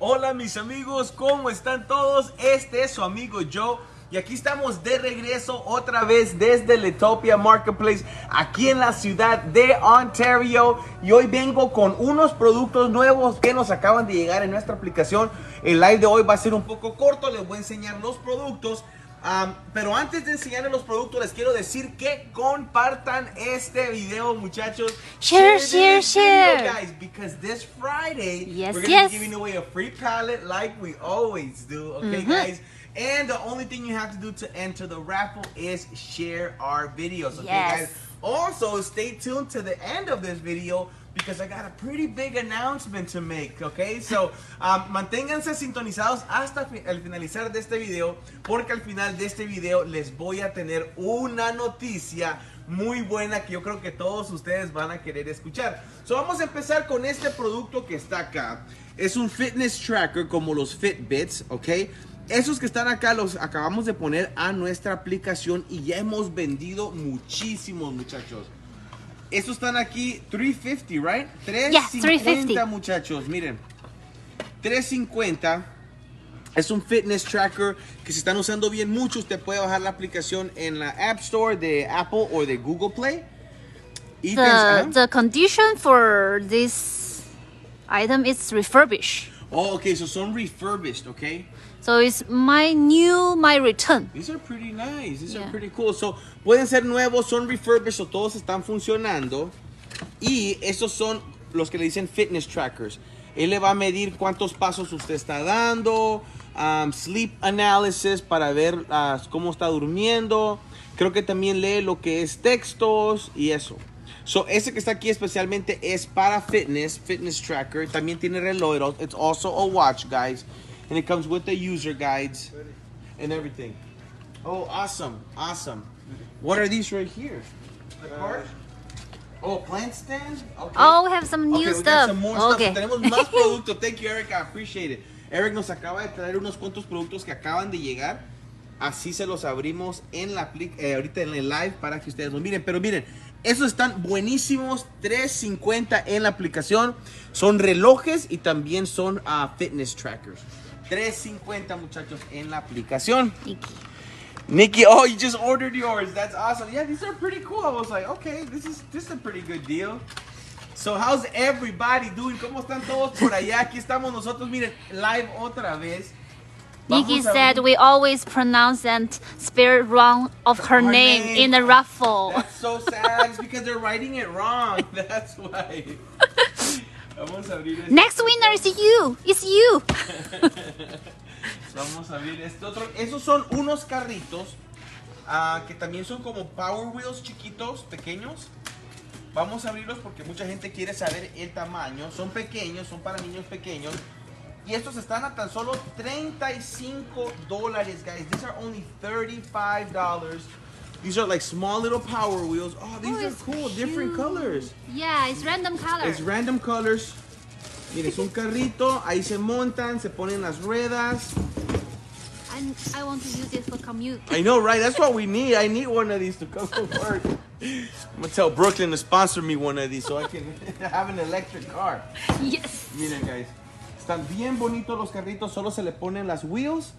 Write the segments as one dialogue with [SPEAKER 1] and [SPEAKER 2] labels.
[SPEAKER 1] Hola mis amigos, ¿cómo están todos? Este es su amigo Joe y aquí estamos de regreso otra vez desde Lettopia Marketplace aquí en la ciudad de Ontario y hoy vengo con unos productos nuevos que nos acaban de llegar en nuestra aplicación. El live de hoy va a ser un poco corto, les voy a enseñar los productos. Pero antes de enseñarles los productos, les quiero decir que compartan este video, muchachos.
[SPEAKER 2] Share.
[SPEAKER 1] Video, guys, because this Friday we're going to be giving away a free pallet like we always do, okay, guys? And the only thing you have to do to enter the raffle is share our videos, okay, guys? Also, stay tuned to the end of this video because I got a pretty big announcement to make, okay? So, manténganse sintonizados hasta el finalizar de este video, porque al final de este video les voy a tener una noticia muy buena que yo creo que todos ustedes van a querer escuchar. So, vamos a empezar con este producto que está acá. Es un fitness tracker como los Fitbits, okay? Esos que están acá los acabamos de poner a nuestra aplicación y ya hemos vendido muchísimos, muchachos. Estos están aquí, $3.50, right? $3.50, muchachos, miren. $3.50. Es un fitness tracker que se están usando bien mucho. Usted puede bajar la aplicación en la App Store de Apple o de Google Play.
[SPEAKER 2] The condition for this item is refurbished.
[SPEAKER 1] Oh, okay, so son refurbished, okay?
[SPEAKER 2] So it's my return.
[SPEAKER 1] These are pretty nice. These are pretty cool. So pueden ser nuevos, son refurbished, o todos están funcionando. Y estos son los que le dicen fitness trackers. Él le va a medir cuántos pasos usted está dando, sleep analysis para ver cómo está durmiendo. Creo que también lee lo que es textos y eso. So, ese que está aquí especialmente es para fitness tracker. También tiene reloj. It's also a watch, guys. And it comes with the user guides and everything. Oh, awesome. What are these right here? The card? Oh, plant stand? Okay.
[SPEAKER 2] Oh, we have some new stuff.
[SPEAKER 1] Some more stuff. So, tenemos más productos. Thank you, Eric. I appreciate it. Eric nos acaba de traer unos cuantos productos que acaban de llegar. Así se los abrimos en la ahorita en el live para que ustedes lo miren. Pero miren, esos están buenísimos. $3.50 en la aplicación. Son relojes y también son fitness trackers. $3.50, muchachos, en la aplicación. Nikki, oh, you just ordered yours. That's awesome. Yeah, these are pretty cool. I was like, okay, this is a pretty good deal. So, how's everybody doing? ¿Cómo están todos por allá? Aquí estamos nosotros, miren, live otra vez.
[SPEAKER 2] Nikki said we always pronounce and spell wrong of her name in the raffle.
[SPEAKER 1] That's so sad. It's because they're writing it wrong. That's why. Vamos a abrir este.
[SPEAKER 2] Next winner is you. It's you.
[SPEAKER 1] Vamos a abrir este otro. Esos son unos carritos que también son como Power Wheels chiquitos, pequeños. Vamos a abrirlos porque mucha gente quiere saber el tamaño. Son pequeños, son para niños pequeños. Y estos están a tan solo $35, guys. These are only $35. These are like small little Power Wheels. Oh, these are cool. Cute. Different colors.
[SPEAKER 2] Yeah, it's random colors.
[SPEAKER 1] It's random colors. Miren, es un carrito. Ahí se montan, se ponen las ruedas.
[SPEAKER 2] I want to use it for commute.
[SPEAKER 1] I know, right? That's what we need. I need one of these to come to work. I'm going to tell Brooklyn to sponsor me one of these so I can have an electric car.
[SPEAKER 2] Yes.
[SPEAKER 1] Miren, guys. Están bien bonitos los carritos. Solo se le ponen las wheels.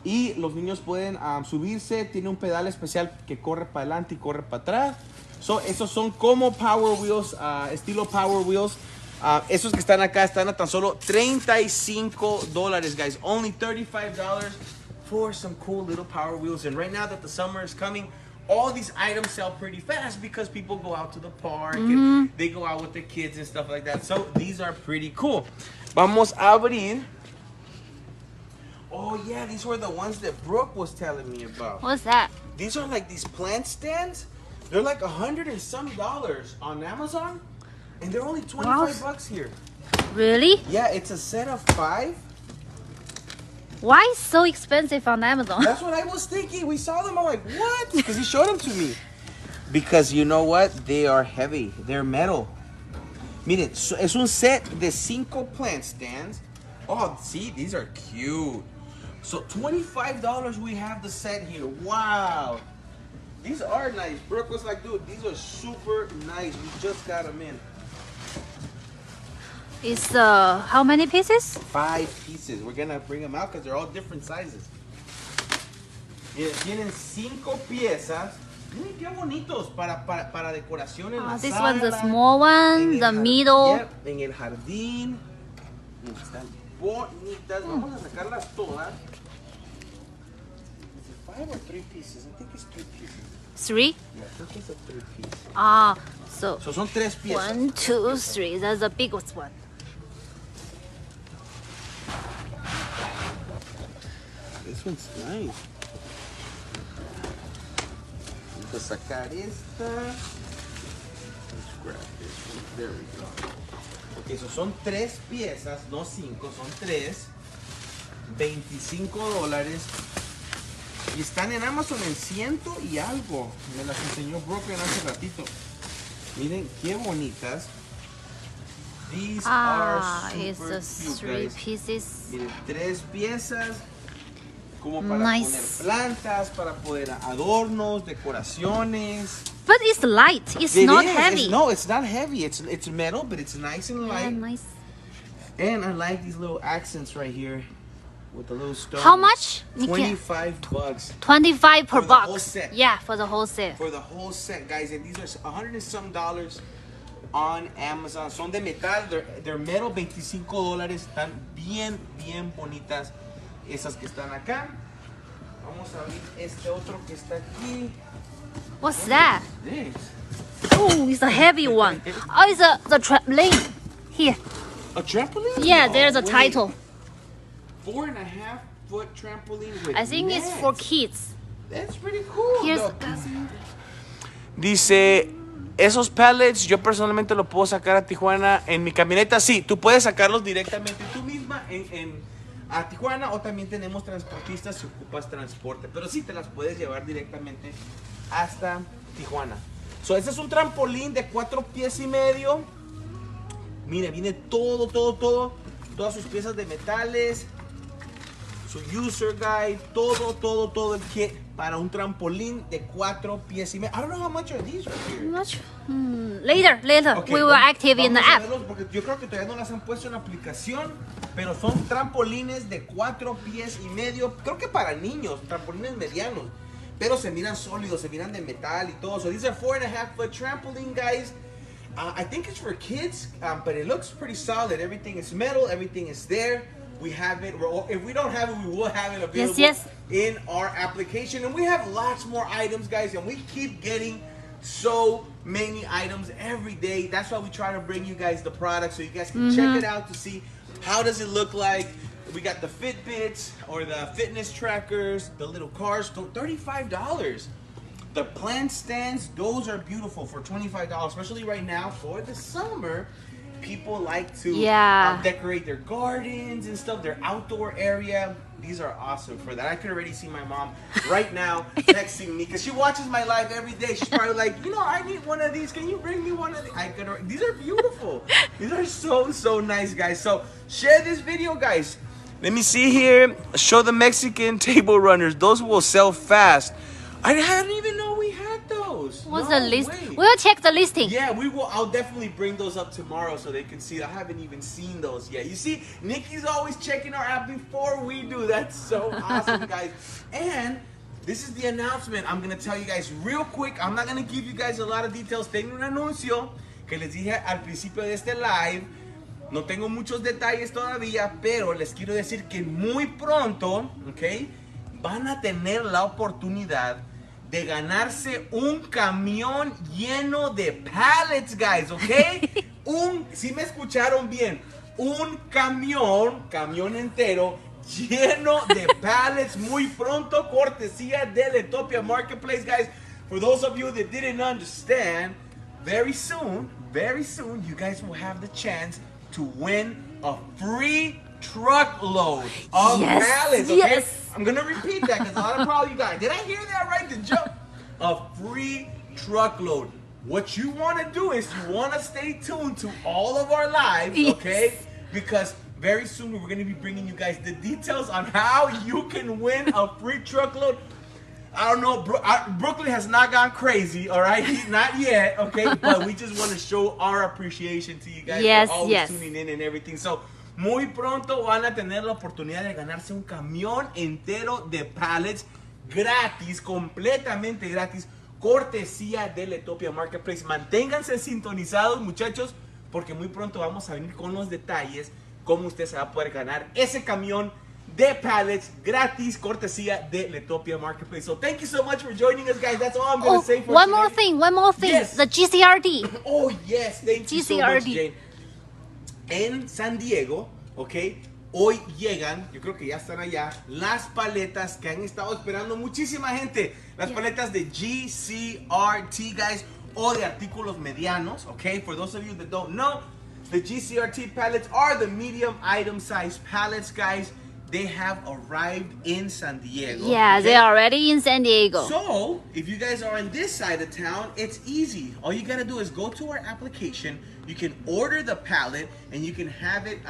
[SPEAKER 1] Y los niños pueden subirse. Tiene un pedal especial que corre para adelante y corre para atrás. So, esos son como Power Wheels, estilo Power Wheels. Esos que están acá están a tan solo $35, guys. Only $35 for some cool little Power Wheels. And right now that the summer is coming, all these items sell pretty fast because people go out to the park and they go out with their kids and stuff like that. So, these are pretty cool. Vamos a abrir. Oh yeah, these were the ones that Brooke was telling me about.
[SPEAKER 2] What's that?
[SPEAKER 1] These are like these plant stands. They're like $100 and some on Amazon, and they're only $25 here.
[SPEAKER 2] Really?
[SPEAKER 1] Yeah, it's a set of 5.
[SPEAKER 2] Why so expensive on Amazon?
[SPEAKER 1] That's what I was thinking. We saw them. I'm like, what? Because he showed them to me. Because you know what? They are heavy. They're metal. Miren, es un set de 5 plant stands. Oh, see, these are cute. So $25 we have the set here. Wow. These are nice. Brooke was like, dude, these are super nice. We just got them in.
[SPEAKER 2] It's how many pieces?
[SPEAKER 1] 5 pieces. We're gonna bring them out because they're all different sizes. Tienen 5 piezas. Miren qué bonitos para decoración en la
[SPEAKER 2] This
[SPEAKER 1] sala.
[SPEAKER 2] one's the small one, the middle.
[SPEAKER 1] Yep, en el jardín. Están bonitas. Vamos a sacarlas todas. Is it 5 or 3 pieces? I think it's 3 pieces.
[SPEAKER 2] 3?
[SPEAKER 1] Yeah, I think it's a 3 piece.
[SPEAKER 2] So
[SPEAKER 1] son 3 piezas.
[SPEAKER 2] 1, 2, 3. That's the biggest one.
[SPEAKER 1] This one's nice. Vamos a sacar esta. Let's grab this one. There we go. Ok, so son 3 piezas, no 5, son 3. $25. Y están en Amazon en 100 y algo. Me las enseñó Brooklyn hace ratito. Miren qué bonitas. These are super
[SPEAKER 2] it's
[SPEAKER 1] cute,
[SPEAKER 2] 3
[SPEAKER 1] guys.
[SPEAKER 2] pieces.
[SPEAKER 1] Miren, 3 piezas. Como para
[SPEAKER 2] Nice.
[SPEAKER 1] poner plantas, para poner adornos, decoraciones.
[SPEAKER 2] But it's light. It's
[SPEAKER 1] It
[SPEAKER 2] not
[SPEAKER 1] is.
[SPEAKER 2] heavy.
[SPEAKER 1] No, it's not heavy. It's metal, but it's nice and
[SPEAKER 2] Yeah,
[SPEAKER 1] light.
[SPEAKER 2] nice.
[SPEAKER 1] And I like these little accents right here with the little stones.
[SPEAKER 2] How much?
[SPEAKER 1] $25
[SPEAKER 2] 25 per
[SPEAKER 1] For the
[SPEAKER 2] box.
[SPEAKER 1] whole set.
[SPEAKER 2] Yeah, for the whole set.
[SPEAKER 1] for the whole set, guys. And these are $100 and some on Amazon. Son de metal. They're metal. $25. Están bien bonitas. Esas que están acá. Vamos a abrir este otro que está aquí.
[SPEAKER 2] What's that?
[SPEAKER 1] This.
[SPEAKER 2] Oh, it's a heavy one. Oh, it's the trampoline. Here.
[SPEAKER 1] A trampoline?
[SPEAKER 2] Yeah,
[SPEAKER 1] No
[SPEAKER 2] there's a
[SPEAKER 1] way.
[SPEAKER 2] title.
[SPEAKER 1] 4.5 foot trampoline with
[SPEAKER 2] I think it's for
[SPEAKER 1] nets.
[SPEAKER 2] kids.
[SPEAKER 1] That's pretty cool.
[SPEAKER 2] Here's
[SPEAKER 1] Look. Dice, esos pallets yo personalmente lo puedo sacar a Tijuana en mi camioneta. Sí, tú puedes sacarlos directamente tú misma a Tijuana, o también tenemos transportistas si ocupas transporte. Pero sí, te las puedes llevar directamente hasta Tijuana. So, este es un trampolín de 4 pies y medio. Mire, viene todas sus piezas de metales, su user guide, todo el kit para un trampolín de 4 pies y medio. I don't know how much are these right here.
[SPEAKER 2] Much? Later.
[SPEAKER 1] Okay,
[SPEAKER 2] We were active in the
[SPEAKER 1] vamos a
[SPEAKER 2] app.
[SPEAKER 1] verlos porque yo creo que todavía no las han puesto en la aplicación, pero son trampolines de 4 pies y medio, creo que para niños, trampolines medianos, pero se miran sólidos, se miran de metal y todo. So these are 4.5 foot trampoline, guys. I think it's for kids, but it looks pretty solid. Everything is metal, everything is there. We have it. If we don't have it, we will have it available
[SPEAKER 2] Yes.
[SPEAKER 1] in our application. And we have lots more items, guys, and we keep getting so many items every day. That's why we try to bring you guys the product so you guys can check it out to see how does it look like. We got the Fitbits or the fitness trackers, the little cars, $35. The plant stands, those are beautiful for $25, especially right now for the summer. People like to decorate their gardens and stuff, their outdoor area. These are awesome for that. I could already see my mom right now texting me because she watches my live every day. She's probably like, I need one of these. Can you bring me one of these? These are beautiful. These are so nice, guys. So share this video, guys. Let me see here. Show the Mexican table runners. Those will sell fast. I didn't even know we had those.
[SPEAKER 2] What's
[SPEAKER 1] No
[SPEAKER 2] the list?
[SPEAKER 1] way.
[SPEAKER 2] We'll check the listing.
[SPEAKER 1] Yeah, we will. I'll definitely bring those up tomorrow so they can see. I haven't even seen those yet. You see, Nikki's always checking our app before we do. That's so awesome, guys. And this is the announcement. I'm going to tell you guys real quick. I'm not going to give you guys a lot of details. Tengo un anuncio que les dije al principio de este live. No tengo muchos detalles todavía, pero les quiero decir que muy pronto, ¿ok? Van a tener la oportunidad de ganarse un camión lleno de pallets, guys, ¿ok? Si me escucharon bien, un camión entero lleno de pallets muy pronto, cortesía de Lettopia Marketplace, guys. For those of you that didn't understand, very soon, you guys will have the chance to win a free truckload of pallets, okay?
[SPEAKER 2] Yes.
[SPEAKER 1] I'm gonna repeat that because a lot of probably you guys, did I hear that right? The jump. A free truckload. What you want to do is you want to stay tuned to all of our lives, okay? Because very soon we're going to be bringing you guys the details on how you can win a free truckload. I don't know, Brooklyn has not gone crazy, all right? Not yet, okay? But we just want to show our appreciation to you guys for always tuning in and everything. So, muy pronto van a tener la oportunidad de ganarse un camión entero de pallets gratis, completamente gratis, cortesía de Lettopia Marketplace. Manténganse sintonizados, muchachos, porque muy pronto vamos a venir con los detalles cómo usted se va a poder ganar ese camión de pallets gratis, cortesía de Lettopia Marketplace. So thank you so much for joining us, guys. That's all I'm going to say for
[SPEAKER 2] one
[SPEAKER 1] today.
[SPEAKER 2] One more thing. Yes. The GCRD.
[SPEAKER 1] Oh, yes. Thank you so much, Jane. En San Diego, ok, hoy llegan, yo creo que ya están allá, las paletas que han estado esperando muchísima gente. Las paletas de GCRT, guys, o de artículos medianos, ok. For those of you that don't know, the GCRT pallets are the medium item size pallets, guys. They have arrived in San Diego.
[SPEAKER 2] Yeah, okay? They're already in San Diego.
[SPEAKER 1] So, if you guys are on this side of town, it's easy. All you gotta do is go to our application. You can order the pallet and you can have it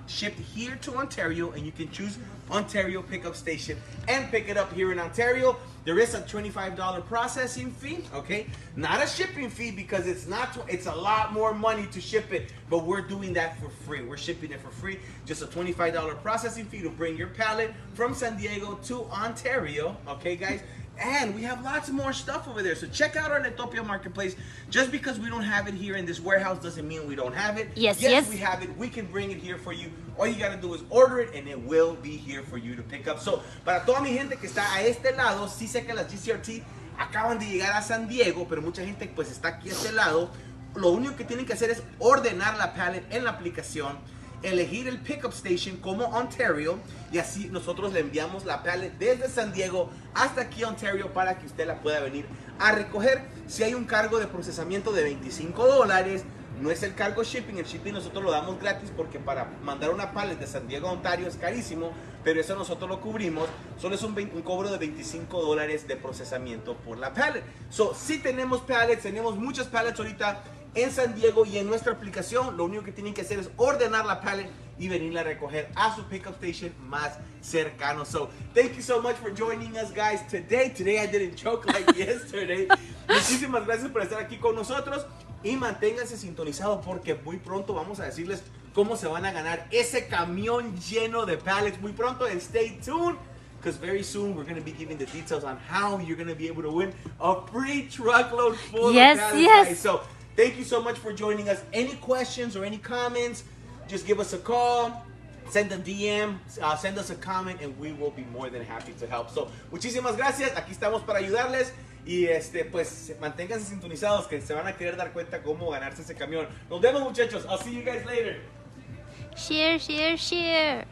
[SPEAKER 1] shipped here to Ontario, and you can choose Ontario pickup station and pick it up here in Ontario. There is a $25 processing fee, okay? Not a shipping fee, because it's a lot more money to ship it, but we're doing that for free. We're shipping it for free. Just a $25 processing fee to bring your pallet from San Diego to Ontario, okay, guys? And we have lots more stuff over there. So check out our Lettopia Marketplace. Just because we don't have it here in this warehouse doesn't mean we don't have it.
[SPEAKER 2] Yes,
[SPEAKER 1] we have it. We can bring it here for you. All you gotta do is order it, and it will be here for you to pick up. So, para toda mi gente que está a este lado, sí sé que las GCRT acaban de llegar a San Diego, pero mucha gente pues está aquí a este lado. Lo único que tienen que hacer es ordenar la pallet en la aplicación, elegir el pickup station como Ontario, y así nosotros le enviamos la pallet desde San Diego hasta aquí a Ontario para que usted la pueda venir a recoger. Si hay un cargo de procesamiento de $25, no es el cargo shipping. El shipping nosotros lo damos gratis, porque para mandar una pallet de San Diego a Ontario es carísimo, pero eso nosotros lo cubrimos. Solo es un cobro de $25 de procesamiento por la pallet. So, sí tenemos pallets, tenemos muchas pallets ahorita en San Diego, y en nuestra aplicación lo único que tienen que hacer es ordenar la pallet y venirla a recoger a su pickup station más cercano. So, thank you so much for joining us, guys, today. Today I didn't choke like yesterday. Muchísimas gracias por estar aquí con nosotros, y manténganse sintonizados, porque muy pronto vamos a decirles cómo se van a ganar ese camión lleno de pallets. Muy pronto, and stay tuned, because very soon we're going to be giving the details on how you're going to be able to win a free truckload full of pallets, guys. So, thank you so much for joining us. Any questions or any comments, just give us a call, send a DM, send us a comment, and we will be more than happy to help. So, muchísimas gracias. Aquí estamos para ayudarles. Y pues manténganse sintonizados, que se van a querer dar cuenta cómo ganarse ese camión. Nos vemos, muchachos. I'll see you guys later.
[SPEAKER 2] Share, share, share.